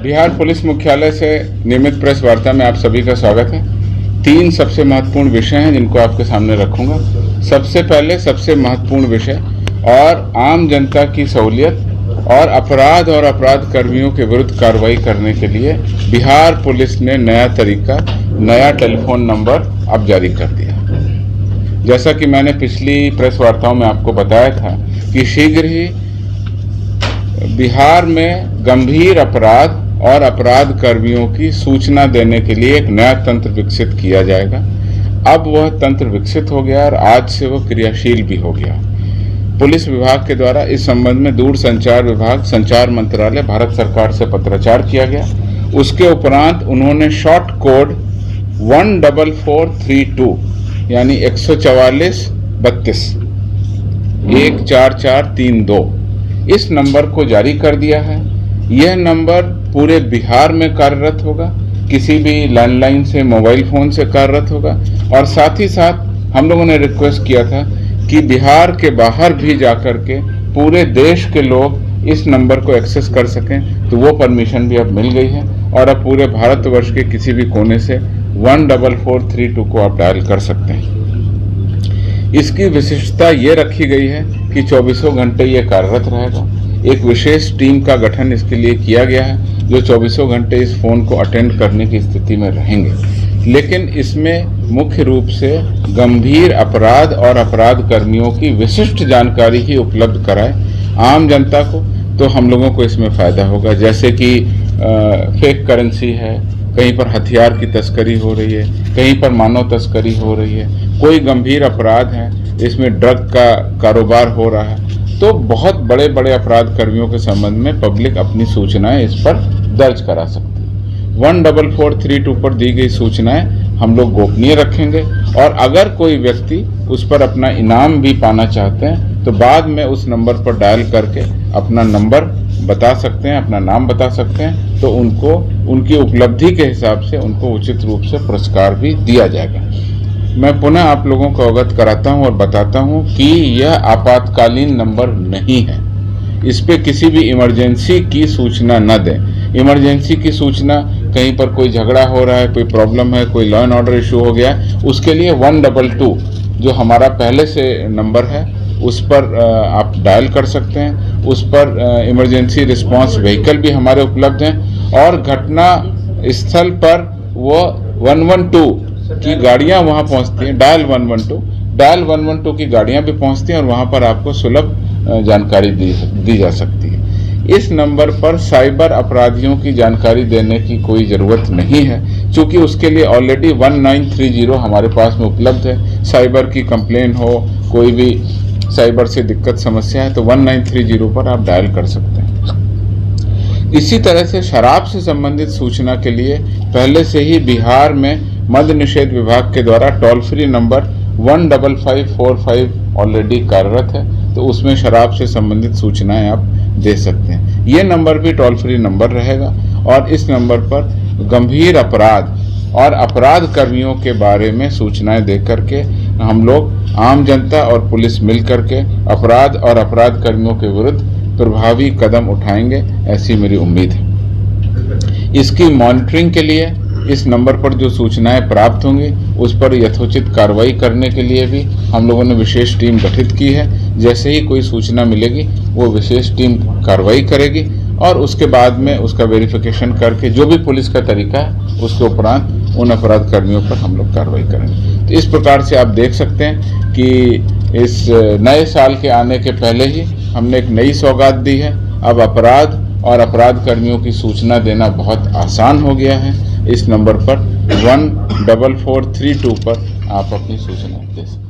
Bihar police मुख्यालय से नियमित प्रेस वार्ता में आप सभी का स्वागत है। 3 सबसे महत्वपूर्ण विषय हैं जिनको आपके सामने रखूंगा। सबसे पहले सबसे महत्वपूर्ण विषय और आम जनता की सहूलियत और अपराध कर्मियों के विरुद्ध कार्रवाई करने के लिए बिहार पुलिस ने नया तरीका, नया टेलीफोन नंबर अब जारी कर दिया। जैसा कि मैंने पिछली प्रेस वार्ताओं में आपको बताया था कि शीघ्र ही बिहार में गंभीर अपराध और अपराध कर्मियों की सूचना देने के लिए एक नया तंत्र विकसित किया जाएगा। अब वह तंत्र विकसित हो गया और आज से वह क्रियाशील भी हो गया। पुलिस विभाग के द्वारा इस संबंध में दूरसंचार विभाग, संचार मंत्रालय, भारत सरकार से पत्राचार किया गया। उसके उपरांत उन्होंने शॉर्ट कोड 14432 यानी 14432 14432 इस नंबर को जारी कर दिया है। यह नंबर पूरे बिहार में कार्यरत होगा, किसी भी लैंडलाइन से, मोबाइल फोन से कार्यरत होगा। और साथ ही साथ हम लोगों ने रिक्वेस्ट किया था कि बिहार के बाहर भी जाकर के पूरे देश के लोग इस नंबर को एक्सेस कर सकें, तो वो परमिशन भी अब मिल गई है और अब पूरे भारतवर्ष के किसी भी कोने से 14432 को आप डायल कर सकते हैं। इसकी विशिष्टता ये रखी गई है कि 24 घंटे ये कार्यरत रहेगा। एक विशेष टीम का गठन इसके लिए किया गया है जो 24 घंटे इस फोन को अटेंड करने की स्थिति में रहेंगे। लेकिन इसमें मुख्य रूप से गंभीर अपराध और अपराध कर्मियों की विशिष्ट जानकारी ही उपलब्ध कराए आम जनता को, तो हम लोगों को इसमें फायदा होगा। जैसे कि फेक करेंसी है, कहीं पर हथियार की तस्करी हो रही है, कहीं पर मानव तस्करी हो रही है, कोई गंभीर अपराध है, इसमें ड्रग का कारोबार हो रहा है, तो बहुत बड़े बड़े अपराध कर्मियों के संबंध में पब्लिक अपनी सूचनाएं इस पर दर्ज करा सकती है। 14432 पर दी गई सूचनाएं हम लोग गोपनीय रखेंगे और अगर कोई व्यक्ति उस पर अपना इनाम भी पाना चाहते हैं तो बाद में उस नंबर पर डायल करके अपना नंबर बता सकते हैं, अपना नाम बता सकते हैं, तो उनको उनकी उपलब्धि के हिसाब से उनको उचित रूप से पुरस्कार भी दिया जाएगा। मैं पुनः आप लोगों को अवगत कराता हूं और बताता हूं कि यह आपातकालीन नंबर नहीं है। इस पे किसी भी इमरजेंसी की सूचना न दें। इमरजेंसी की सूचना, कहीं पर कोई झगड़ा हो रहा है, कोई प्रॉब्लम है, कोई लॉ एंड ऑर्डर इशू हो गया, उसके लिए 122 जो हमारा पहले से नंबर है उस पर आप डायल कर सकते हैं। उस पर इमरजेंसी रिस्पांस व्हीकल भी हमारे उपलब्ध हैं और घटना स्थल पर वो 112 की गाड़ियां वहां पहुंचती हैं। डायल 112 की गाड़ियां भी पहुंचती हैं और वहां पर आपको सुलभ जानकारी दी जा सकती है। इस नंबर पर साइबर अपराधियों की जानकारी देने की कोई ज़रूरत नहीं है, क्योंकि उसके लिए ऑलरेडी 1930 हमारे पास में उपलब्ध है। साइबर की कंप्लेन हो, कोई भी साइबर से दिक्कत समस्या है, तो 1930 पर आप डायल कर सकते हैं। इसी तरह से शराब से संबंधित सूचना के लिए पहले से ही बिहार में मद्य निषेध विभाग के द्वारा टोल फ्री नंबर 15545 ऑलरेडी कार्यरत है, तो उसमें शराब से संबंधित सूचनाएं आप दे सकते हैं। ये नंबर भी टोल फ्री नंबर रहेगा और इस नंबर पर गंभीर अपराध और अपराध कर्मियों के बारे में सूचनाएं दे करके हम लोग, आम जनता और पुलिस मिल करके अपराध और अपराध कर्मियों के विरुद्ध प्रभावी कदम उठाएंगे, ऐसी मेरी उम्मीद है। इसकी मॉनिटरिंग के लिए इस नंबर पर जो सूचनाएं प्राप्त होंगी उस पर यथोचित कार्रवाई करने के लिए भी हम लोगों ने विशेष टीम गठित की है। जैसे ही कोई सूचना मिलेगी वो विशेष टीम कार्रवाई करेगी और उसके बाद में उसका वेरिफिकेशन करके जो भी पुलिस का तरीका है उसके उपरांत उन अपराध कर्मियों पर हम लोग कार्रवाई करेंगे। तो इस प्रकार से आप देख सकते हैं कि इस नए साल के आने के पहले ही हमने एक नई सौगात दी है। अब अपराध और अपराध कर्मियों की सूचना देना बहुत आसान हो गया है। इस नंबर पर 14432 पर आप अपनी सूचना दे सकते हैं।